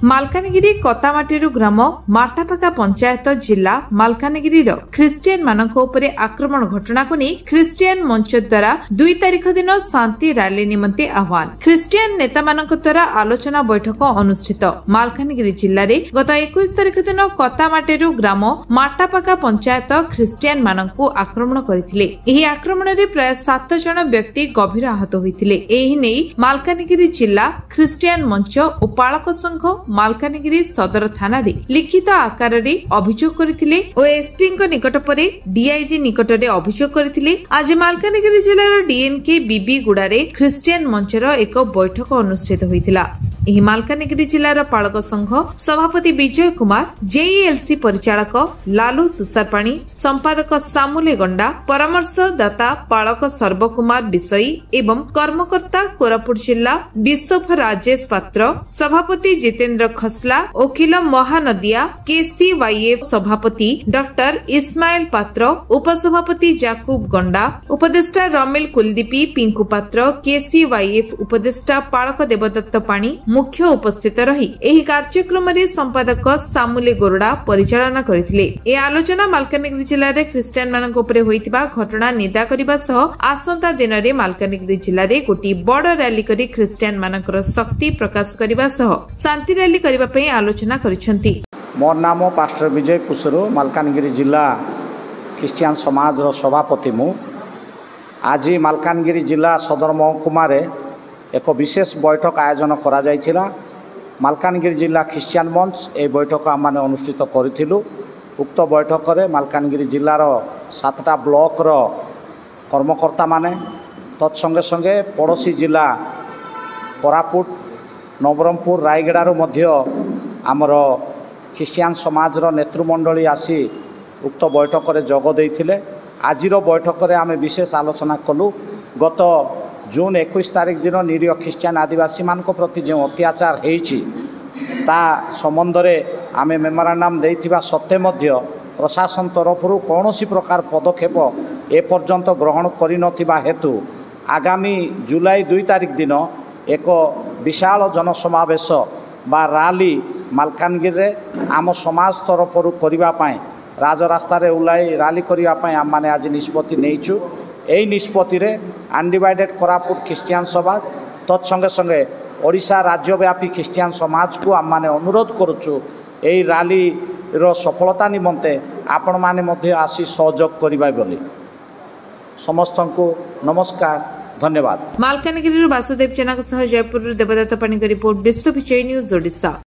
ମାଲକାନଗିରି କତାମାଟିରୁ ଗ୍ରାମ ମାଟାପାକା ପଞ୍ଚାୟତ ଜିଲ୍ଲା ମାଲକାନଗିରିର ଖ୍ରୀଷ୍ଟିଆନ ମାନଙ୍କ ଉପରେ ଆକ୍ରମଣ ଘଟଣାକୁ ନେଇ ଖ୍ରୀଷ୍ଟିଆନ ମଞ୍ଚ ଦ୍ୱାରା 2 ତାରିଖ ଦିନ ଶାନ୍ତି ରାଲି ନିମନ୍ତେ ଆହ୍ୱାନ। ଖ୍ରୀଷ୍ଟିଆନ ନେତାମାନଙ୍କ ଦ୍ୱାରା ଆଲୋଚନା ବୈଠକ ଅନୁଷ୍ଠିତ। ମାଲକାନଗିରି ଜିଲ୍ଲାରେ ଗତ 21 ତାରିଖ ଦିନ କତାମାଟିରୁ ଗ୍ରାମ ମାଟାପାକା ପଞ୍ଚାୟତ ଖ୍ରୀଷ୍ଟିଆନ ମାନଙ୍କୁ ଆକ୍ରମଣ କରିଥିଲେ। ଏହି ଆକ୍ରମଣରେ ପ୍ରାୟ 7 ଜଣ ବ୍ୟକ୍ତି ଗଭୀର ଆହତ ହୋଇଥିଲେ। ଏହି ନେଇ ମାଲକାନଗିରି ଜିଲ୍ଲା ଖ୍ରୀଷ୍ଟିଆନ ମଞ୍ଚ ଓ ପାଳକ ସଂଘ ମାଲକାନଗିରି ସଦର ଥାନାରେ ଲିଖିତ ଆକାରରେ ଅଭିଯୋଗ କରିଥିଲେ ଓ ଏସପିଙ୍କ ନିକଟ ପରେ ଡିଆଇଜି ନିକଟରେ ଅଭିଯୋଗ କରିଥିଲେ। ଆଜି ମାଲକାନଗିରି ଜିଲ୍ଲାର ଡିଏନକେ ବିବି ଗୁଡାରେ ଖ୍ରୀଷ୍ଟିଆନ ମଞ୍ଚର ଏକ ବୈଠକ ଅନୁଷ୍ଠିତ ହୋଇଥିଲା। ଏହି ମାଲକାନଗିରି ଜିଲ୍ଲାର ପାଳକ ସଂଘ ସଭାପତି ବିଜୟ କୁମାର, ଜେଇଏଲସି ପରିଚାଳକ ଲାଲୁ ତୁଷାରପାଣି, ସମ୍ପାଦକ ସାମୁଲେ ଗଣ୍ଡା, ପରାମର୍ଶଦାତା ପାଳକ ସର୍ବକୁମାର ବିଷୟୀ ଏବଂ କର୍ମକର୍ତ୍ତା କୋରାପୁଟ ଜିଲ୍ଲା ବିଶ୍ୱଫ ରାଜେଶ ପାତ୍ର, ସଭାପତି ଜିତେନ୍ଦ୍ର ଖସଲା, ଓକିଲ ମହାନଦିଆ, କେସିୱାଇଏଫ ସଭାପତି ଡକ୍ଟର ଇସ୍ମାଇଲ ପାତ୍ର, ଉପସଭାପତି ଜାକୁବ ଗଣ୍ଡା, ଉପଦେଷ୍ଟା ରମିଲ କୁଲଦୀପୀ, ପିଙ୍କୁ ପାତ୍ର, କେସିୱାଇଏଫ ଉପଦେଷ୍ଟା ପାଳକ ଦେବଦତ୍ତ ପାଣି ମୁଖ୍ୟ ଉପସ୍ଥିତ ରହି ଏହି କାର୍ଯ୍ୟକ୍ରମରେ ସମ୍ପାଦକ ସାମୁଲେ ଗୋରଡା ପରିଚାଳନା କରିଥିଲେ। ଏହି ଆଲୋଚନା ମାଲକାନଗିରି ଜିଲ୍ଲାରେ ଖ୍ରୀଷ୍ଟିଆନ ମାନଙ୍କ ଉପରେ ହୋଇଥିବା ଘଟଣା ନିନ୍ଦା କରିବା ସହ ଆସନ୍ତା ଦିନରେ ମାଲକାନଗିରି ଜିଲ୍ଲାରେ ଗୋଟିଏ ବଡ ରାଲି କରି ଖ୍ରୀଷ୍ଟିଆନ ମାନଙ୍କର ଶକ୍ତି ପ୍ରକାଶ କରିବା ସହ ଶାନ୍ତି ରାଲି କରିବା ପାଇଁ ଆଲୋଚନା କରିଛନ୍ତି। मोर नाम पास्टर विजय पुसरू, मालकानगिरी जिला ख्रीष्टियान समाज सभापति मु। आज मालकानगिरी जिला सदर महकुमा एक विशेष बैठक आयोजन करा जायथिला। मालकानगिरी जिला ख्रीष्टियान मंच ए बैठक आम अनुष्ठित करूँ। उक्त बैठक में मालकानगिरी जिलार 7टा ब्लॉक रो कर्मकर्ता माने तत्संगे संगे पड़ोसी जिला कोरापुट, नवरंगपुर, रायगड़ारू मध्य आमर ख्रीष्टियान समाज नेतृमंडली आसी उक्त बैठक में जोग देइथिले। आजिर बैठक में आम विशेष आलोचना कलु। गत जून 21 तारिख दिन निरीह ख्रीष्टियान आदिवासी मान प्रति जो अत्याचार होइछि ता संबंध में आम मेमोरांडम देइथिबा सत्वे मध्य प्रशासन तरफ कौन प्रकार पदक्षेप एपर्यंत ग्रहण करिनथिबा हेतु आगामी जुलाई 2 तारिख दिन एक विशाल जनसमावेश बा राली मालकानगिरी आम समाज तरफ करने राजरास्तार ओह्लाई राली करने आम मैंने आज निष्पत्ति नहींचु। यही निष्पत्ति अनडिवाइडेड कोरापुट ख्रीष्टियान समाज तत्संगे संगे ओडिशा राज्यव्यापी ख्रीष्टियान समाज को आम मैंने अनुरोध करुचु यही राली सफलता निमंते आपण माने मध्य आसी सहयोग करिबा बोली। समस्त को नमस्कार, धन्यवाद। मालकानगिरी वासुदेव चेना जयपुर देवदत्त पाणी रिपोर्ट, विश्व विजय न्यूज ओडिशा।